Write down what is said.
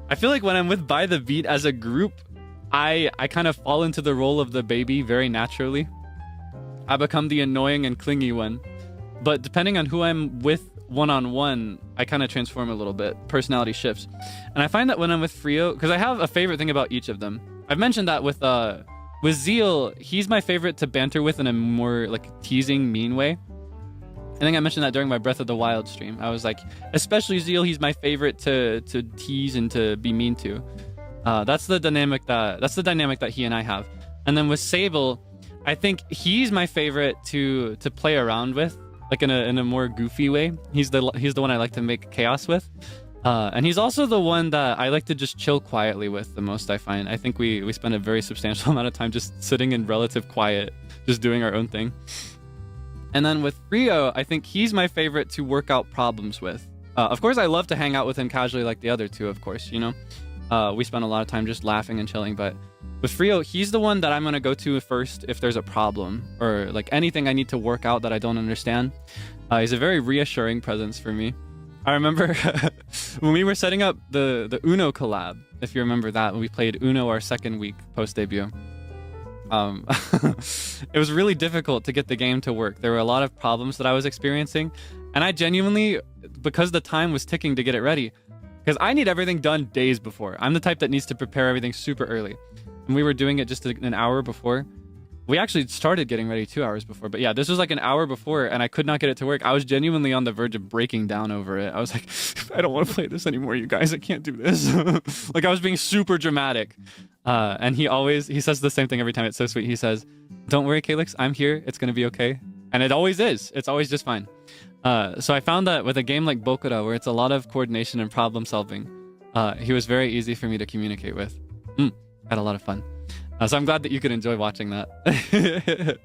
I feel like when I'm with By the Beat as a group, I kind of fall into the role of the baby very naturally. I become the annoying and clingy one. But depending on who I'm with one-on-one, I kind of transform a little bit. Personality shifts. And I find that when I'm with Frio, because I have a favorite thing about each of them. I've mentioned that with Zeal, he's my favorite to banter with in a more like teasing, mean way. I think I mentioned that during my Breath of the Wild stream. I was like, especially Zeal, he's my favorite to tease and to be mean to. That's the dynamic that he and I have. And then with Sable, I think he's my favorite to play around with, like in a more goofy way. He's the one I like to make chaos with. And he's also the one that I like to just chill quietly with the most, I find. I think we spend a very substantial amount of time just sitting in relative quiet, just doing our own thing. And then with Rio, I think he's my favorite to work out problems with. Of course, I love to hang out with him casually like the other two, of course, you know? We spend a lot of time just laughing and chilling, but with Rio, he's the one that I'm going to go to first if there's a problem or like anything I need to work out that I don't understand. He's a very reassuring presence for me. I remember when we were setting up the Uno collab, if you remember that, when we played Uno our second week post-debut. It was really difficult to get the game to work. There were a lot of problems that I was experiencing, and I genuinely, because the time was ticking to get it ready, because I need everything done days before. I'm the type that needs to prepare everything super early. And we were doing it just an hour before. We actually started getting ready 2 hours before, but yeah, this was like an hour before, and I could not get it to work. I was genuinely on the verge of breaking down over it. I was like, I don't want to play this anymore, you guys. I can't do this. Like, I was being super dramatic. And he says the same thing every time. It's so sweet. He says, don't worry, Kaelix, I'm here. It's going to be okay. And it always is. It's always just fine. So I found that with a game like Bokura, where it's a lot of coordination and problem solving, he was very easy for me to communicate with. I had a lot of fun. So I'm glad that you could enjoy watching that.